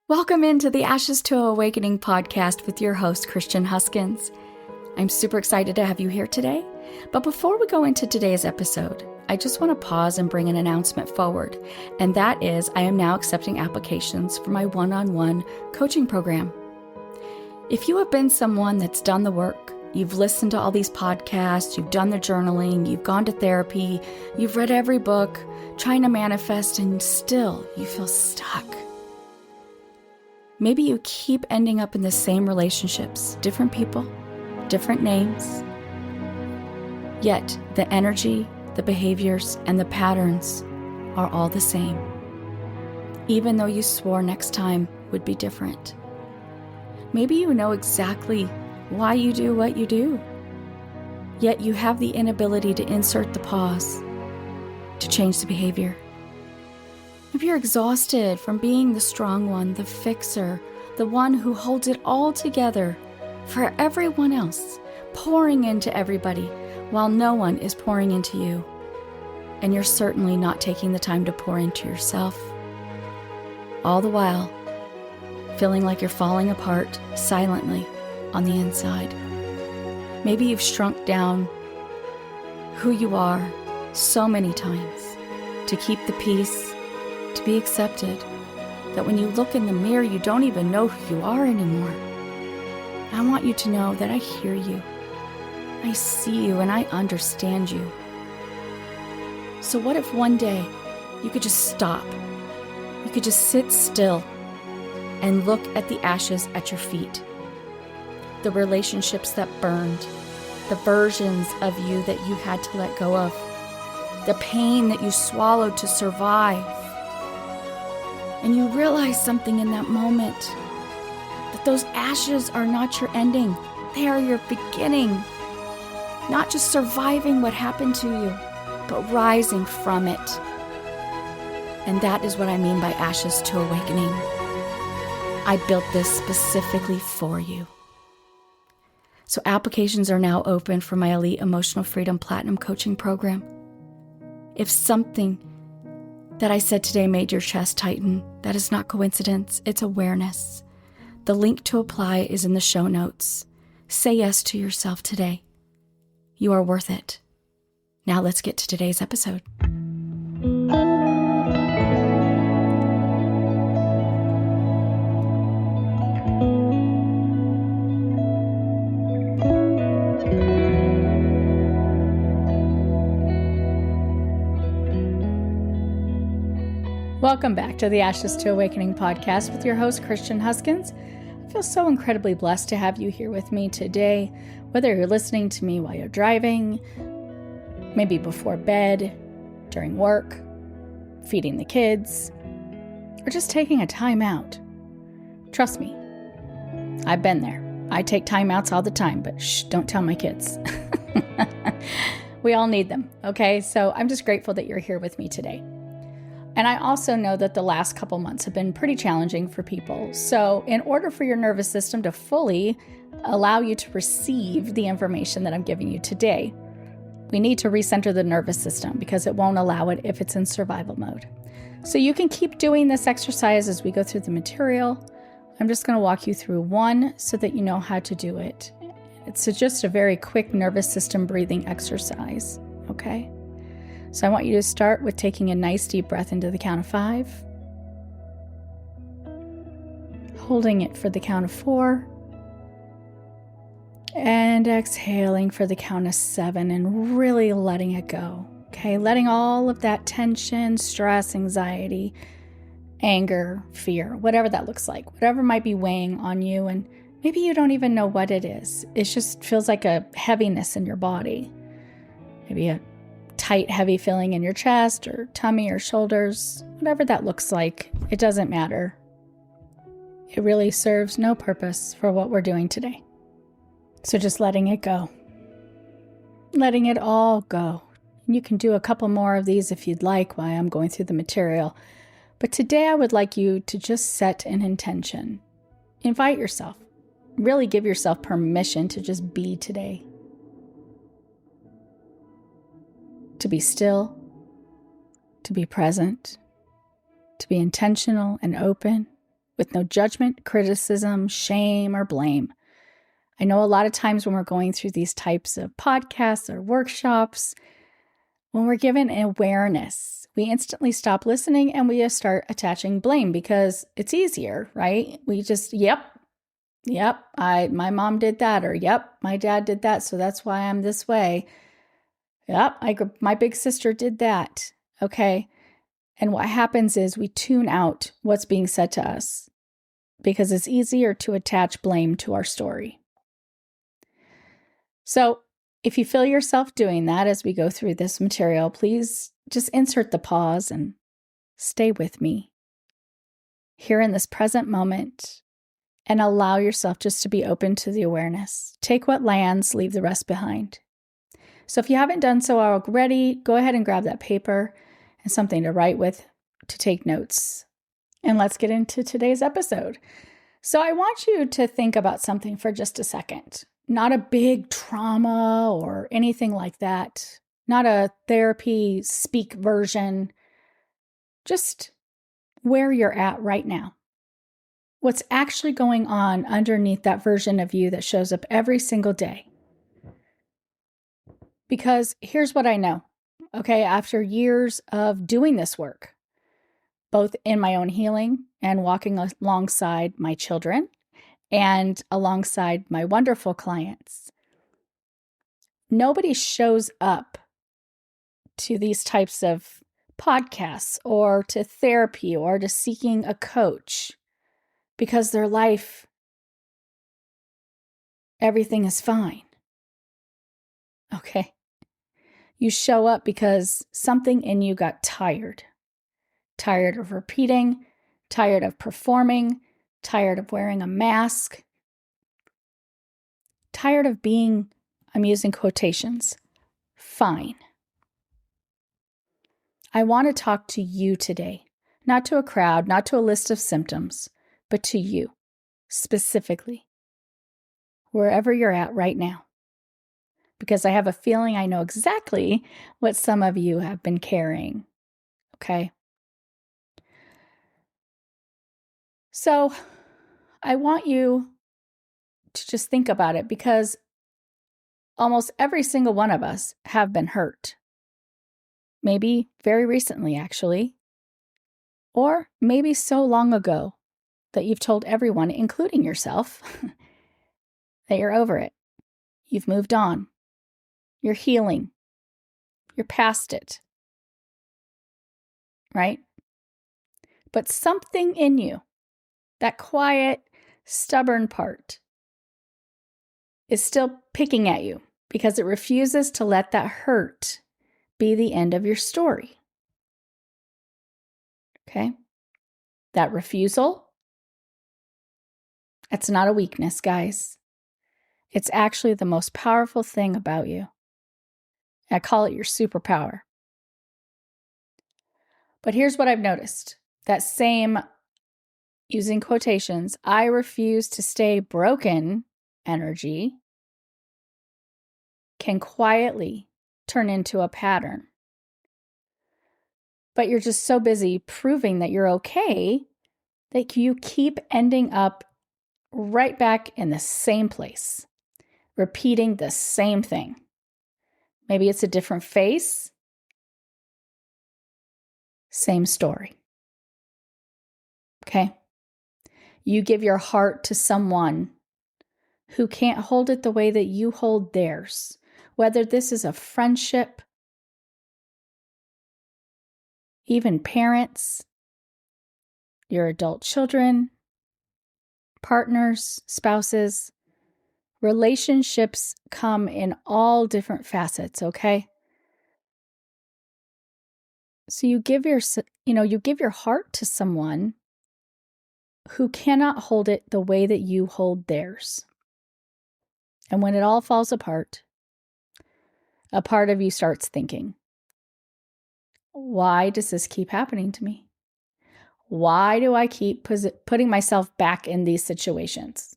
Welcome into the Ashes to Awakening podcast with your host, Christian Huskins. I'm super excited to have you here today. But before we go into today's episode, I just want to pause and bring an announcement forward. And that is, I am now accepting applications for my one-on-one coaching program. If you have been someone that's done the work, you've listened to all these podcasts, you've done the journaling, you've gone to therapy, you've read every book, trying to manifest, and still you feel stuck. Maybe you keep ending up in the same relationships, different people, different names. Yet the energy, the behaviors, and the patterns are all the same, even though you swore next time would be different. Maybe you know exactly why you do what you do, yet you have the inability to insert the pause to change the behavior. Maybe you're exhausted from being the strong one, the fixer, the one who holds it all together for everyone else, pouring into everybody while no one is pouring into you. And you're certainly not taking the time to pour into yourself. All the while, feeling like you're falling apart silently on the inside. Maybe you've shrunk down who you are so many times to keep the peace, to be accepted, that when you look in the mirror, you don't even know who you are anymore. I want you to know that I hear you, I see you, and I understand you. So what if one day you could just stop? You could just sit still and look at the ashes at your feet. The relationships that burned, the versions of you that you had to let go of, the pain that you swallowed to survive. And you realize something in that moment, that those ashes are not your ending. They are your beginning. Not just surviving what happened to you, but rising from it. And that is what I mean by Ashes to Awakening. I built this specifically for you. So applications are now open for my Elite Emotional Freedom Platinum Coaching Program. If something that I said today made your chest tighten, that is not coincidence, it's awareness. The link to apply is in the show notes. Say yes to yourself today. You are worth it. Now let's get to today's episode. Welcome back to the Ashes to Awakening podcast with your host, Christian Huskins. I feel so incredibly blessed to have you here with me today, whether you're listening to me while you're driving, maybe before bed, during work, feeding the kids, or just taking a time out. Trust me, I've been there. I take timeouts all the time, but don't tell my kids. We all need them, okay? So I'm just grateful that you're here with me today. And I also know that the last couple months have been pretty challenging for people. So in order for your nervous system to fully allow you to receive the information that I'm giving you today, we need to recenter the nervous system because it won't allow it if it's in survival mode. So you can keep doing this exercise as we go through the material. I'm just going to walk you through one so that you know how to do it. It's just a very quick nervous system breathing exercise, okay? So I want you to start with taking a nice deep breath into the count of 5, holding it for the count of 4, and exhaling for the count of 7 and really letting it go. Okay, letting all of that tension, stress, anxiety, anger, fear, whatever that looks like, whatever might be weighing on you, and maybe you don't even know what it is. It just feels like a heaviness in your body. Maybe a tight, heavy feeling in your chest or tummy or shoulders, whatever that looks like, it doesn't matter. It really serves no purpose for what we're doing today. So just letting it go. Letting it all go. And you can do a couple more of these if you'd like while I'm going through the material. But today I would like you to just set an intention. Invite yourself. Really give yourself permission to just be today. To be still, to be present, to be intentional and open, with no judgment, criticism, shame, or blame. I know a lot of times when we're going through these types of podcasts or workshops, when we're given awareness, we instantly stop listening and we just start attaching blame because it's easier, right? We just, yep, my mom did that, or yep, my dad did that, so that's why I'm this way. Yep, my big sister did that. Okay. And what happens is we tune out what's being said to us because it's easier to attach blame to our story. So if you feel yourself doing that as we go through this material, please just insert the pause and stay with me here in this present moment and allow yourself just to be open to the awareness. Take what lands, leave the rest behind. So if you haven't done so already, go ahead and grab that paper and something to write with, to take notes. And let's get into today's episode. So I want you to think about something for just a second. Not a big trauma or anything like that. Not a therapy speak version. Just where you're at right now. What's actually going on underneath that version of you that shows up every single day. Because here's what I know, okay, after years of doing this work, both in my own healing and walking alongside my children and alongside my wonderful clients, nobody shows up to these types of podcasts or to therapy or to seeking a coach because their life, everything is fine. Okay. You show up because something in you got tired. Tired of repeating, tired of performing, tired of wearing a mask, tired of being, I'm using quotations, fine. I want to talk to you today, not to a crowd, not to a list of symptoms, but to you, specifically, wherever you're at right now. Because I have a feeling I know exactly what some of you have been carrying, okay? So I want you to just think about it because almost every single one of us have been hurt. Maybe very recently, actually. Or maybe so long ago that you've told everyone, including yourself, that you're over it. You've moved on. You're healing. You're past it. Right? But something in you, that quiet, stubborn part, is still picking at you because it refuses to let that hurt be the end of your story. Okay? That refusal, it's not a weakness, guys. It's actually the most powerful thing about you. I call it your superpower. But here's what I've noticed. That same, using quotations, I refuse to stay broken energy can quietly turn into a pattern. But you're just so busy proving that you're okay that you keep ending up right back in the same place, repeating the same thing. Maybe it's a different face, same story. Okay? You give your heart to someone who can't hold it the way that you hold theirs, whether this is a friendship, even parents, your adult children, partners, spouses. Relationships come in all different facets, okay? So you give your heart to someone who cannot hold it the way that you hold theirs. And when it all falls apart, a part of you starts thinking, why does this keep happening to me? Why do I keep putting myself back in these situations?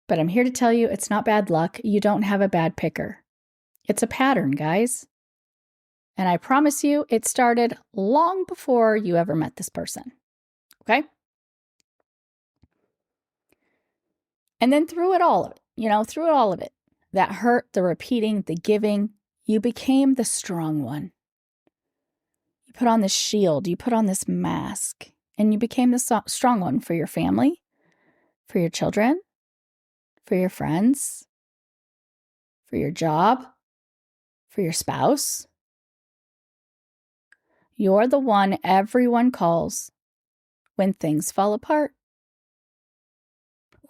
But I'm here to tell you it's not bad luck. You don't have a bad picker. It's a pattern, guys. And I promise you, it started long before you ever met this person. Okay? And then through it all of it, through all of it, that hurt, the repeating, the giving, you became the strong one. You put on this shield, you put on this mask, and you became the strong one for your family, for your children, for your friends, for your job, for your spouse. You're the one everyone calls when things fall apart.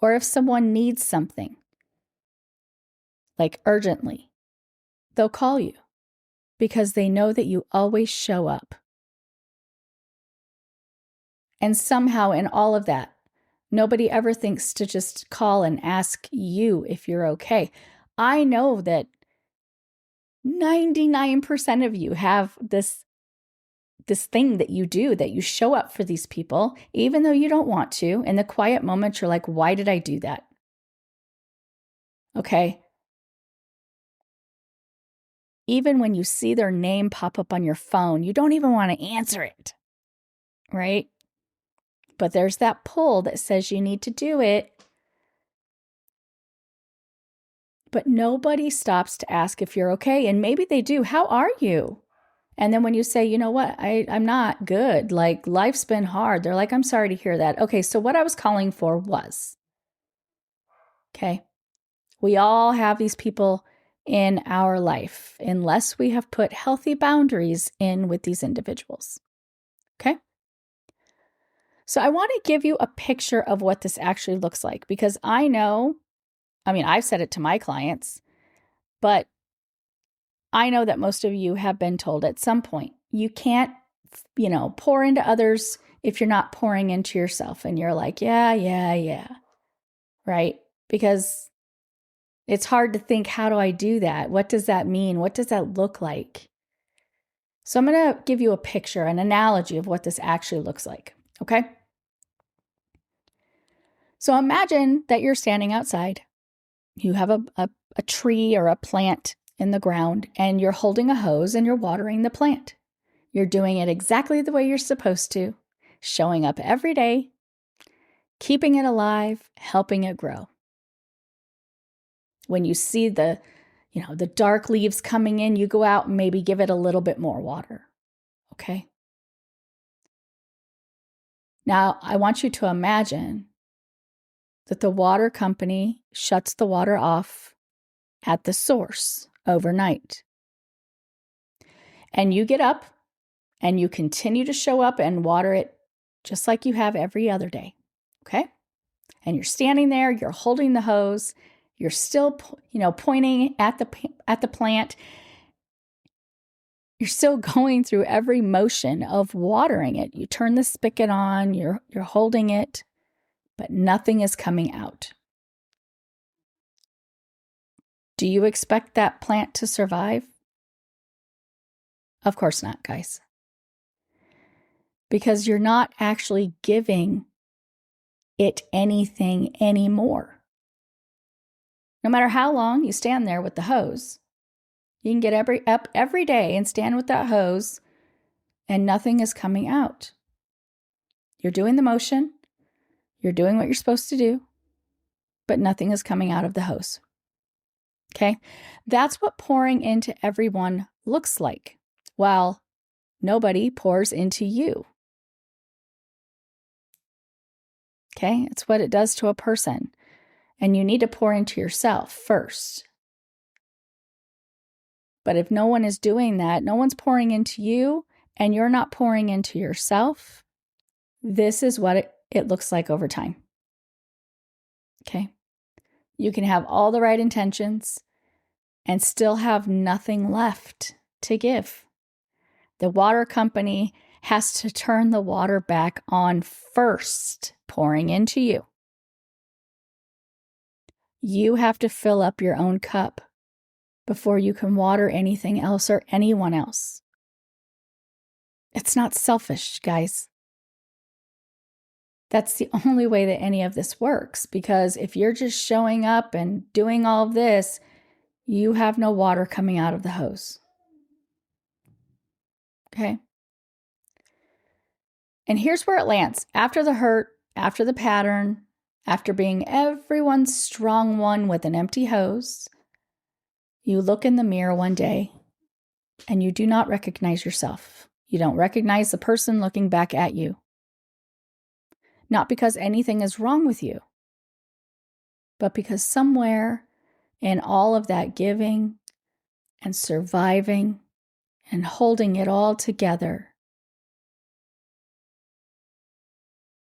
Or if someone needs something, like urgently, they'll call you because they know that you always show up. And somehow in all of that, nobody ever thinks to just call and ask you if you're okay. I know that 99% of you have this thing that you do, that you show up for these people, even though you don't want to. In the quiet moments, you're like, why did I do that? Okay. Even when you see their name pop up on your phone, you don't even want to answer it, right? But there's that pull that says you need to do it. But nobody stops to ask if you're okay. And maybe they do. How are you? And then when you say, you know what, I'm not good. Like, life's been hard. They're like, I'm sorry to hear that. Okay, so what I was calling for was, okay, we all have these people in our life unless we have put healthy boundaries in with these individuals. Okay? So I want to give you a picture of what this actually looks like, because I've said it to my clients, but I know that most of you have been told at some point, you can't, pour into others if you're not pouring into yourself. And you're like, yeah, right? Because it's hard to think, how do I do that? What does that mean? What does that look like? So I'm going to give you a picture, an analogy of what this actually looks like, okay? So imagine that you're standing outside. You have a tree or a plant in the ground, and you're holding a hose and you're watering the plant. You're doing it exactly the way you're supposed to, showing up every day, keeping it alive, helping it grow. When you see the dark leaves coming in, you go out and maybe give it a little bit more water, okay? Now, I want you to imagine that the water company shuts the water off at the source overnight. And you get up and you continue to show up and water it just like you have every other day, okay? And you're standing there, you're holding the hose, you're still, pointing at the plant. You're still going through every motion of watering it. You turn the spigot on, you're holding it, but nothing is coming out. Do you expect that plant to survive? Of course not, guys. Because you're not actually giving it anything anymore. No matter how long you stand there with the hose, you can get up every day and stand with that hose and nothing is coming out. You're doing the motion, you're doing what you're supposed to do, but nothing is coming out of the hose. Okay? That's what pouring into everyone looks like, while nobody pours into you. Okay? It's what it does to a person. And you need to pour into yourself first. But if no one is doing that, no one's pouring into you, and you're not pouring into yourself, this is what it looks like over time. Okay? You can have all the right intentions and still have nothing left to give. The water company has to turn the water back on first, pouring into you. You have to fill up your own cup before you can water anything else or anyone else. It's not selfish, guys. That's the only way that any of this works, because if you're just showing up and doing all of this, you have no water coming out of the hose. Okay? And here's where it lands. After the hurt, after the pattern, After being everyone's strong one with an empty hose, you look in the mirror one day and you do not recognize yourself. You don't recognize the person looking back at you. Not because anything is wrong with you, but because somewhere in all of that giving and surviving and holding it all together,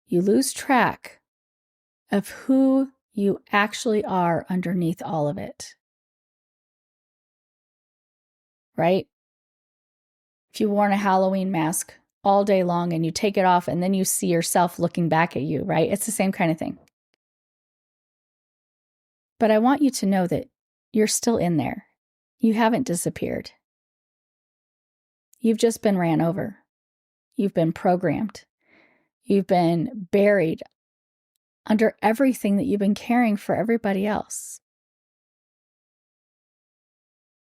you lose track of who you actually are underneath all of it. Right? If you wore a Halloween mask all day long and you take it off and then you see yourself looking back at you, right? It's the same kind of thing. But I want you to know that you're still in there. You haven't disappeared. You've just been ran over. You've been programmed. You've been buried under everything that you've been carrying for everybody else.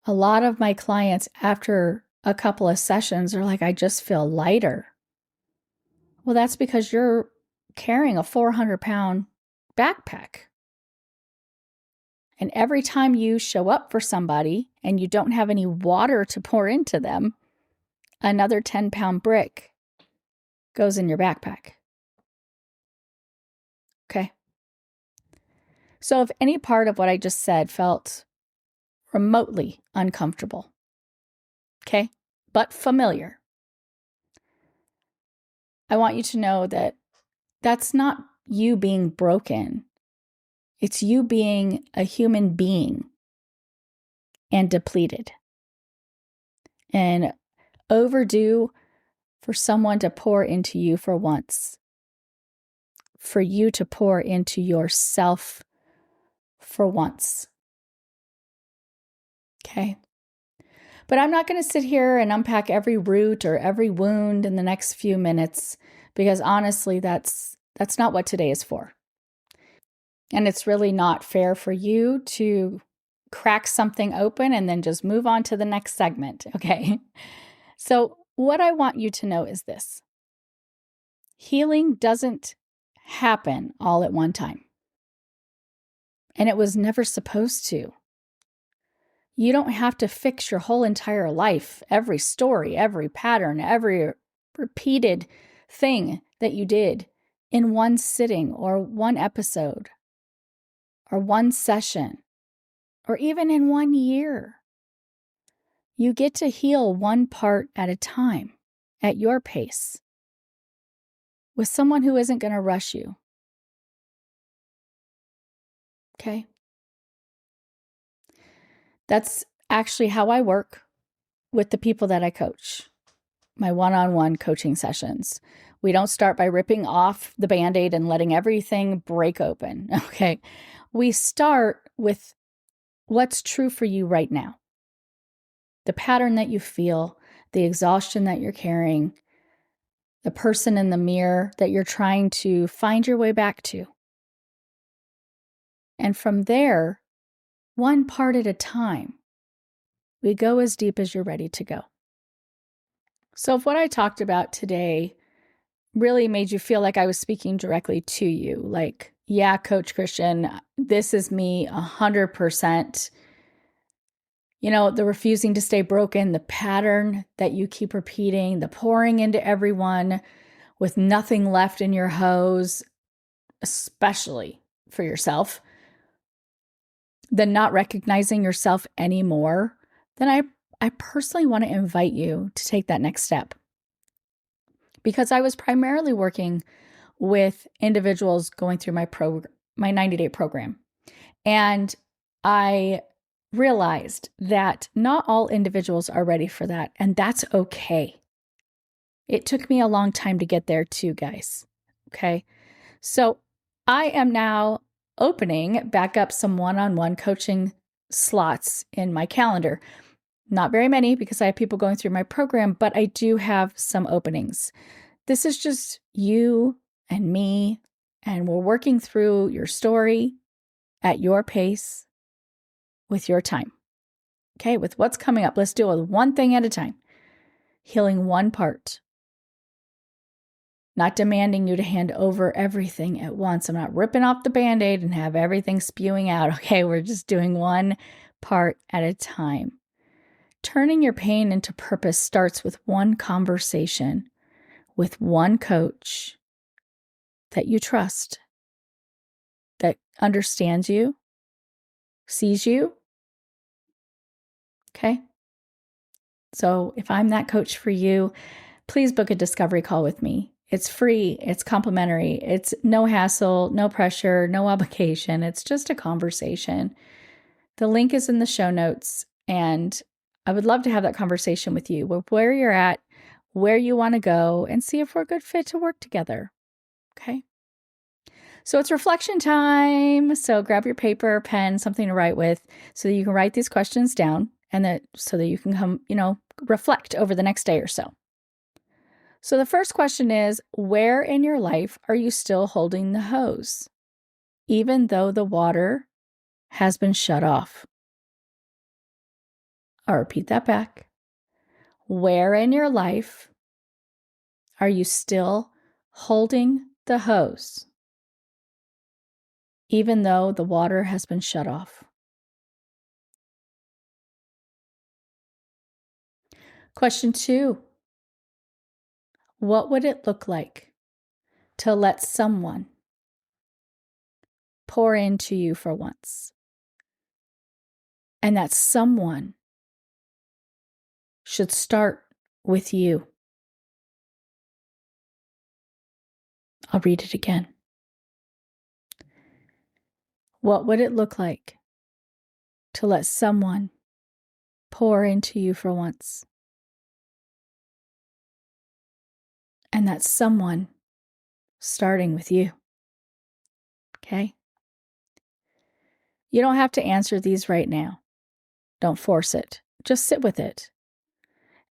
A lot of my clients, after a couple of sessions, are like, I just feel lighter. Well, that's because you're carrying a 400-pound backpack. And every time you show up for somebody and you don't have any water to pour into them, another 10-pound brick goes in your backpack. Okay? So if any part of what I just said felt remotely uncomfortable, okay, but familiar, I want you to know that that's not you being broken. It's you being a human being and depleted and overdue for someone to pour into you for once, for you to pour into yourself for once. Okay? But I'm not going to sit here and unpack every root or every wound in the next few minutes, because honestly, that's not what today is for. And it's really not fair for you to crack something open and then just move on to the next segment, okay? So what I want you to know is this. Healing doesn't happen all at one time. And it was never supposed to. You don't have to fix your whole entire life, every story, every pattern, every repeated thing that you did in one sitting or one episode or one session or even in 1 year. You get to heal one part at a time at your pace with someone who isn't going to rush you. Okay? That's actually how I work with the people that I coach, my one-on-one coaching sessions. We don't start by ripping off the Band-Aid and letting everything break open, okay? We start with what's true for you right now. The pattern that you feel, the exhaustion that you're carrying, the person in the mirror that you're trying to find your way back to. And from there, one part at a time, we go as deep as you're ready to go. So if what I talked about today really made you feel like I was speaking directly to you, like, yeah, Coach Christian, this is me 100%. You know, the refusing to stay broken, the pattern that you keep repeating, the pouring into everyone with nothing left in your hose, especially for yourself, the not recognizing yourself anymore, then I personally want to invite you to take that next step. Because I was primarily working with individuals going through my 90-day program. And I realized that not all individuals are ready for that, and that's okay. It took me a long time to get there too, guys. Okay? So I am now opening back up some one-on-one coaching slots in my calendar. Not very many because I have people going through my program, but I do have some openings. This is just you and me, and we're working through your story at your pace with your time. Okay, with what's coming up. Let's do it one thing at a time. Healing one part. not demanding you to hand over everything at once. I'm not ripping off the Band-Aid and have everything spewing out. Okay, we're just doing one part at a time. Turning your pain into purpose starts with one conversation with one coach that you trust, that understands you, sees you. Okay? So if I'm that coach for you, please book a discovery call with me. It's free. It's complimentary. It's no hassle, no pressure, no obligation. It's just a conversation. The link is in the show notes, and I would love to have that conversation with you, where you're at, where you want to go, and see if we're a good fit to work together. Okay? So it's reflection time. So grab your paper, pen, something to write with so that you can write these questions down and so that you can come, reflect over the next day or so. So the first question is, where in your life are you still holding the hose, even though the water has been shut off? I'll repeat that back. Where in your life are you still holding the hose, even though the water has been shut off? Question 2. What would it look like to let someone pour into you for once? And that someone should start with you. I'll read it again. What would it look like to let someone pour into you for once? And that someone starting with you. Okay? You don't have to answer these right now. Don't force it. Just sit with it.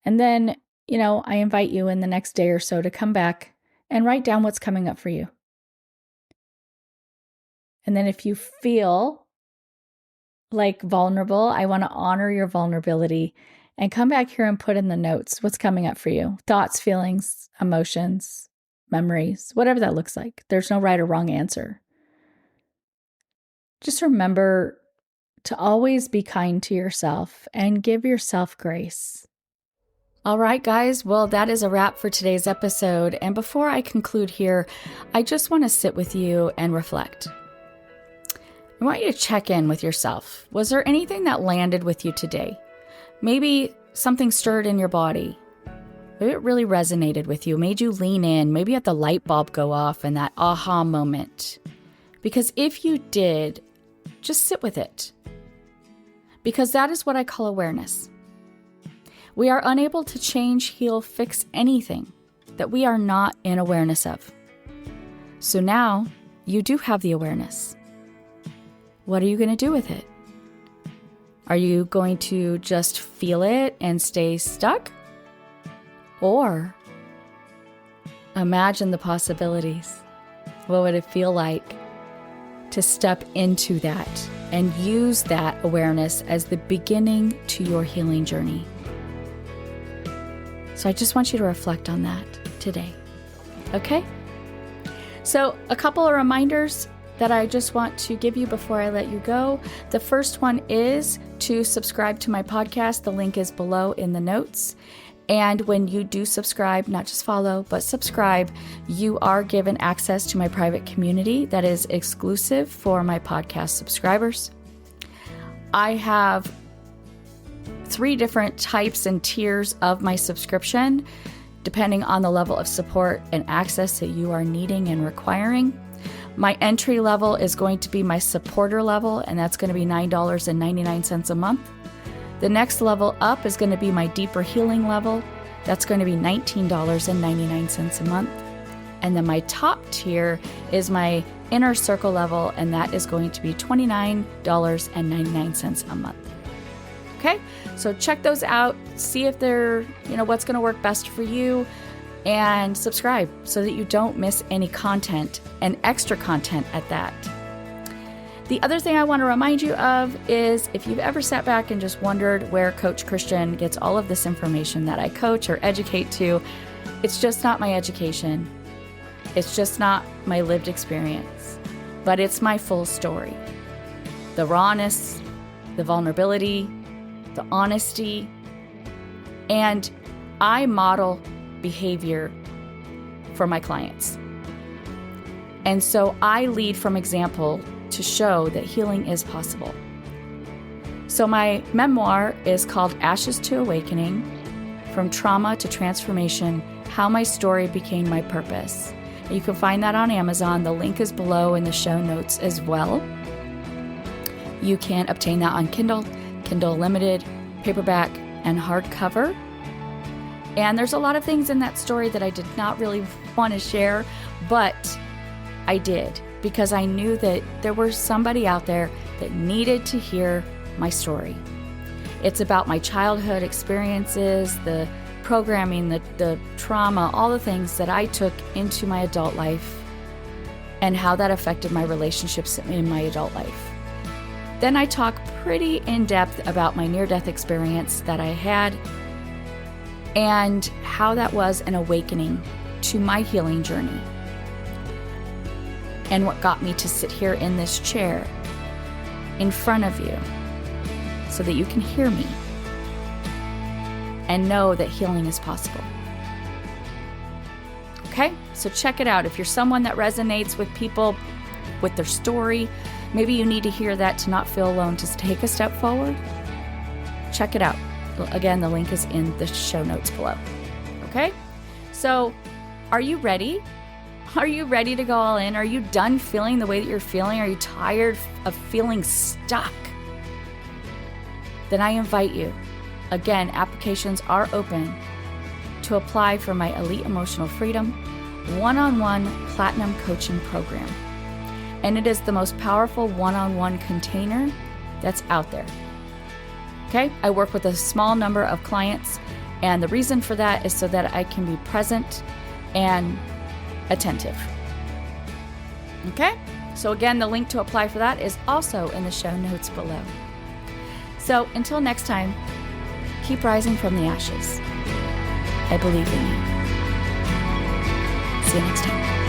And then, I invite you in the next day or so to come back and write down what's coming up for you. And then if you feel like vulnerable, I want to honor your vulnerability and come back here and put in the notes what's coming up for you. Thoughts, feelings, emotions, memories, whatever that looks like. There's no right or wrong answer. Just remember to always be kind to yourself and give yourself grace. All right, guys. Well, that is a wrap for today's episode. And before I conclude here, I just want to sit with you and reflect. I want you to check in with yourself. Was there anything that landed with you today? Maybe something stirred in your body. Maybe it really resonated with you, made you lean in. Maybe you had the light bulb go off and that aha moment. Because if you did, just sit with it. Because that is what I call awareness. We are unable to change, heal, fix anything that we are not in awareness of. So now you do have the awareness. What are you going to do with it? Are you going to just feel it and stay stuck? Or imagine the possibilities. What would it feel like to step into that and use that awareness as the beginning to your healing journey? So I just want you to reflect on that today. Okay? So a couple of reminders that I just want to give you before I let you go. The first one is to subscribe to my podcast. The link is below in the notes. And when you do subscribe, not just follow, but subscribe, you are given access to my private community that is exclusive for my podcast subscribers. I have 3 different types and tiers of my subscription, depending on the level of support and access that you are needing and requiring. My entry level is going to be my supporter level, and that's going to be $9.99 a month. The next level up is going to be my deeper healing level. That's going to be $19.99 a month. And then my top tier is my inner circle level, and that is going to be $29.99 a month. Okay, so check those out, see if they're, what's going to work best for you, and subscribe so that you don't miss any content and extra content at that. The other thing I want to remind you of is if you've ever sat back and just wondered where Coach Christian gets all of this information that I coach or educate to, it's just not my education. It's just not my lived experience, but it's my full story. The rawness, the vulnerability, the honesty, and I model behavior for my clients. And so I lead from example to show that healing is possible. So my memoir is called Ashes to Awakening: From Trauma to Transformation, How My Story Became My Purpose. You can find that on Amazon. The link is below in the show notes as well. You can obtain that on Kindle, Kindle Limited, paperback, and hardcover. And there's a lot of things in that story that I did not really want to share, but I did, because I knew that there was somebody out there that needed to hear my story. It's about my childhood experiences, the programming, the trauma, all the things that I took into my adult life and how that affected my relationships in my adult life. Then I talk pretty in depth about my near-death experience that I had and how that was an awakening to my healing journey, and what got me to sit here in this chair in front of you so that you can hear me and know that healing is possible. Okay, so check it out. If you're someone that resonates with people, with their story, maybe you need to hear that to not feel alone, to take a step forward, check it out. Again, the link is in the show notes below. Okay, so are you ready? Are you ready to go all in? Are you done feeling the way that you're feeling? Are you tired of feeling stuck? Then I invite you. Again, applications are open to apply for my Elite Emotional Freedom one-on-one platinum coaching program. And it is the most powerful one-on-one container that's out there. Okay, I work with a small number of clients, and the reason for that is so that I can be present and attentive. Okay, so again, the link to apply for that is also in the show notes below. So until next time, keep rising from the ashes. I believe in you. See you next time.